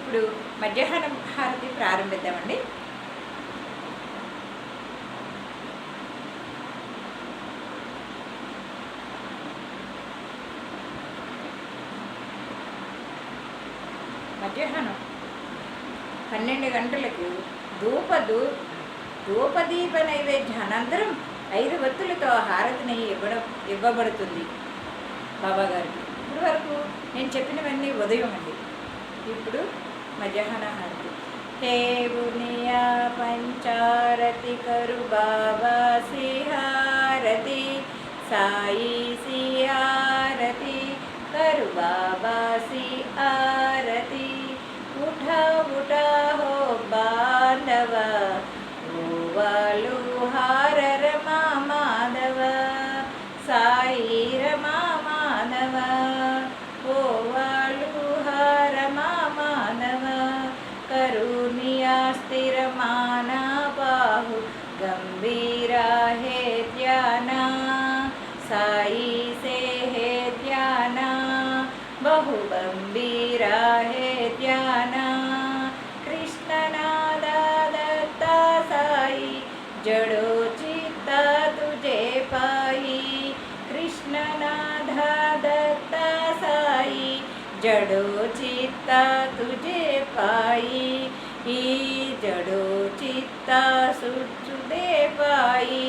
ఇప్పుడు మధ్యాహ్నం హారతి ప్రారంభిద్దామండి. మధ్యాహ్నం 12 గంటలకు ధూపదీప నైవేద్యానంతరం 5 వత్తులతో హారతిని ఇవ్వబడుతుంది బాబాగారికి. ఇప్పుడు వరకు నేను చెప్పినవన్నీ ఉదయం అండి. ఇప్పుడు మధ్యాహ్న హారతి. హే బునియా పంచారతి కరు బాబా శ్రీ హారతి, సాయి శ్రీ హారతి కరు బాబా శ్రీ ఆరతి. ఉఠా ఉఠా హో బాంధవ, ఓవాలు హార రమా మాధవ, సాయి రమా మాధవ, ఓవాలు హార మా మాధవ. కరుణియా స్థిరమానా బాహు గంభీరా హే ధ్యానా, సాయి సే హే ధ్యానా, बहु गंभीरा है ध्याना. कृष्णनादा दत्ता साई, जड़ो चित्ता तुझे पाई. कृष्णनादा दत्ता साई, जड़ो चित्ता तुझे पाई. ही जड़ो चित्ता सुझे पाई,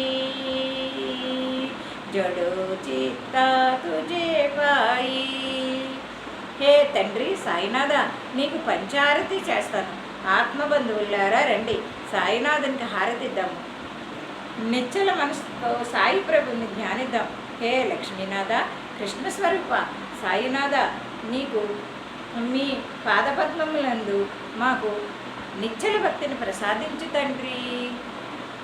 जड़ो चित्ता तुझे पाई. హే తండ్రి సాయినాథ, నీకు పంచారతి చేస్తాను. ఆత్మబంధువులారా రండి, సాయినాథునికి హారతిద్దాము. నిశ్చల మనసుతో సాయి ప్రభుని ధ్యానిద్దాం. హే లక్ష్మీనాథ, కృష్ణస్వరూప సాయినాథ, నీకు మీ పాదపద్మములందు మాకు నిశ్చల భక్తిని ప్రసాదించు తండ్రి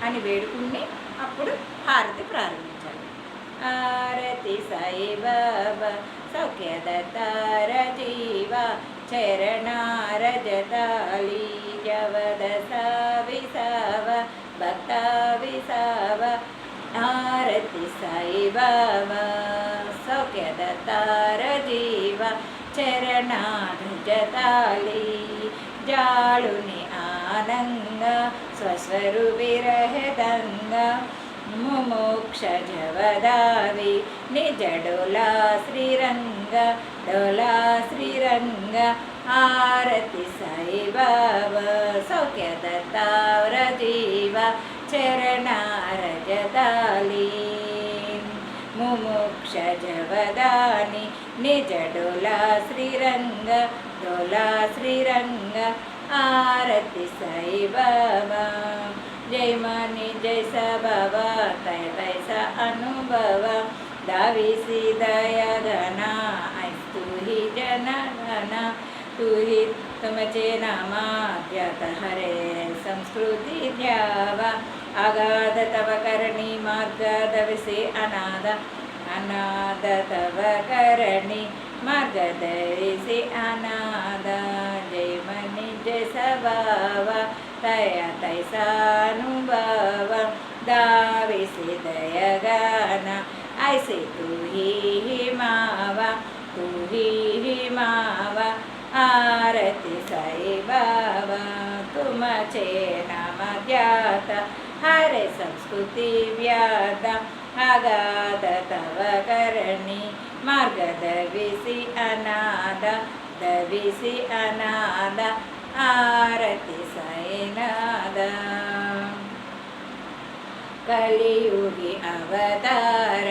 అని వేడుకుని అప్పుడు హారతి ప్రారంభించాలి. ఆరతి సాయి బాబా సౌఖ్యదతార జీవ, చరణారజతాళీ జవదస విసవ భక్త విసవ. ఆరతి సాయి బాబా సౌఖ్యదతార జీవ, చరణారజతాళీ జాళుని ఆనంగ, స్వస్వరు విరహదంగ. ముమోక్ష జవదావి నిజ డోలా శ్రీరంగ, డోలా శ్రీరంగ. ఆరతి సాయి బాబా సౌఖ్యదతార జీవ, చరణారజతాళీ ముమోక్ష జవదాని నిజ డోలా శ్రీరంగ, డోలా శ్రీరంగ. ఆరతి సాయి బాబా. जय मानी जैसा बाबा तय तैसा अनुभव, दावीसी दया घना तू ही जन घना. तू ही तुमचे नामा ज्ञात हरे संस्कृती द्यावा. अगाध तव करणी मार्ग दविसे अनाद, अनाद तव करणी मार्ग दविसे अनाद. जय मनी जैसा बाबा तया तैसानुभव, दाविसे दयगाना ऐसे तू ही मावा, तू ही मावा. आरती साई बाबा तुमचे नाम ज्ञात, हरे संस्कृती व्यात. अगाध तव करणी मार्ग दविसी अनाद, दविसी अनाद. आरती साईनाथ. कलियुगी अवतार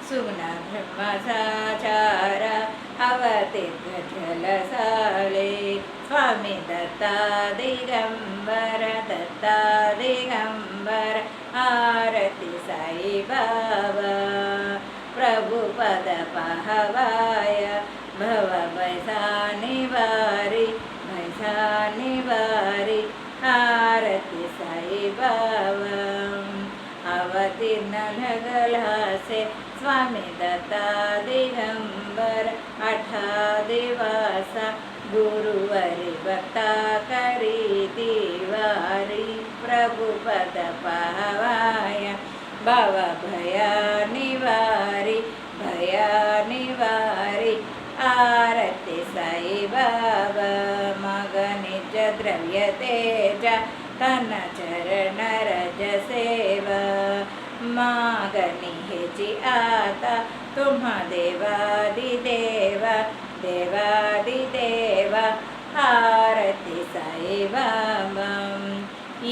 सुगुण ब्रह्मसाचार, अवतीर्थ जलसाले स्वामी दत्ता दिगंबर, दत्ता दिगंबर. आरती साई बाबा प्रभुपद पहवाय, भव भैसानिवारी, भैसानिवारी. आरती साई बाबा अवतीर्ण ढगलासे स्वामी दत्ता दिगंबर. 8 दिवसा गुरुवारी भक्ता करी दिवारी, प्रभुपद पावाय भाव भया निवारी, भया निवारी. आरती साई बाबा मगनी तेज तन चरण रज सेवा मागनी हेची आता तुम देवादिदेव देवादिदेव आरती साईबाबं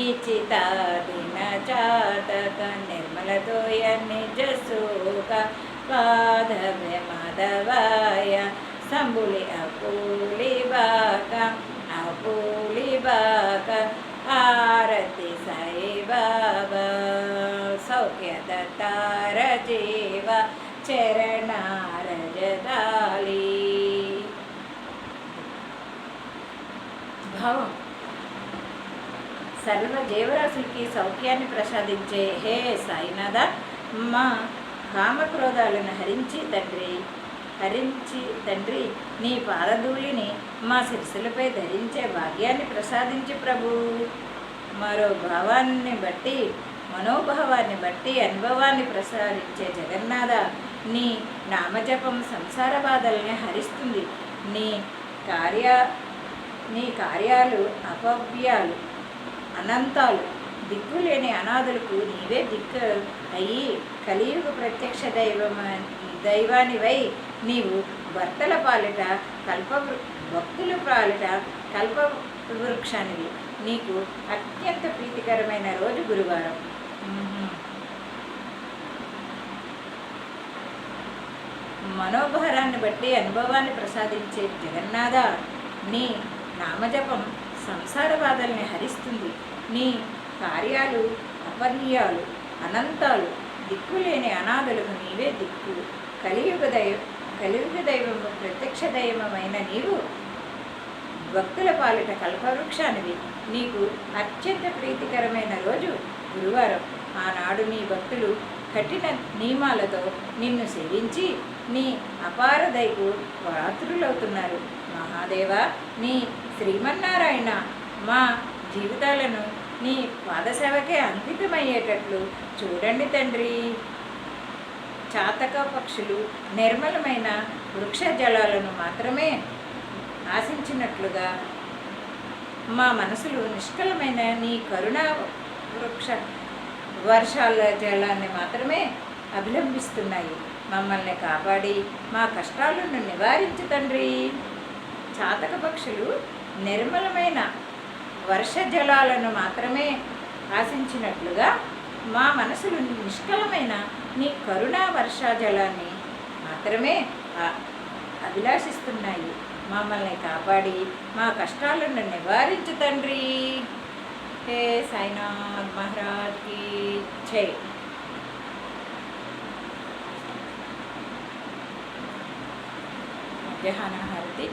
इचिता दिन चातक निर्मल तोय निज सुख पादवे माधवाय संबुली अपूली बाक आरती साईबाबा सौख्यदत्तार जीव చరణారజదాలి. భావం: సర్వ జీవరాశులకి సౌఖ్యాన్ని ప్రసాదించే హే సాయినాథ, మా కామక్రోధాలను హరించి తండ్రి నీ పాదధూళిని మా శిరస్సులపై ధరించే భాగ్యాన్ని ప్రసాదించి ప్రభు. మరో భావాన్ని బట్టి మనోభావాన్ని బట్టి అనుభవాన్ని ప్రసాదించే జగన్నాథ, నీ నామజపం సంసార బాధల్ని హరిస్తుంది. నీ కార్యాలు అపవ్యాలు అనంతాలు. దిక్కులేని అనాథులకు నీవే దిక్కు అయ్యి కలియుగ ప్రత్యక్ష దైవానివై నీవు భక్తుల పాలిట కల్పవృక్షానివి. నీకు అత్యంత ప్రీతికరమైన రోజు గురువారం. మనోభారాన్ని బట్టి అనుభవాన్ని ప్రసాదించే జగన్నాథ, నీ నామజపం సంసార బాధల్ని హరిస్తుంది. నీ కార్యాలు అపర్యాలు అనంతాలు. దిక్కులేని అనాథులకు నీవే దిక్కు. కలియుగ దైవము ప్రత్యక్ష దైవమైన నీవు భక్తుల పాలిట కల్పవృక్షానివి. నీకు అత్యంత ప్రీతికరమైన రోజు గురువారం. ఆనాడు నీ భక్తులు కఠిన నియమాలతో నిన్ను సేవించి నీ అపార దయకు పాత్రులవుతున్నారు. మహాదేవ, నీ శ్రీమన్నారాయణ మా జీవితాలను నీ పాదసేవకే అంకితమయ్యేటట్లు చూడండి తండ్రి. చాతక పక్షులు నిర్మలమైన వృక్ష జలాలను మాత్రమే ఆశించినట్లుగా మా మనసులు నిష్కలమైన నీ కరుణా వర్షాల జలాన్ని మాత్రమే అభిలంబిస్తున్నాయి. మమ్మల్ని కాపాడి మా కష్టాలను నివారించు తండ్రి. చాతక పక్షులు నిర్మలమైన వర్ష జలాలను మాత్రమే ఆశించినట్లుగా మా మనసులు నిష్కలమైన నీ కరుణా వర్షాజలాన్ని మాత్రమే అభిలాషిస్తున్నాయి. మమ్మల్ని కాపాడి మా కష్టాలను నివారించు తండ్రి. హే సాయినాథ్ మహారాజ్ కీ జై. మధ్యాహ్న హారతి.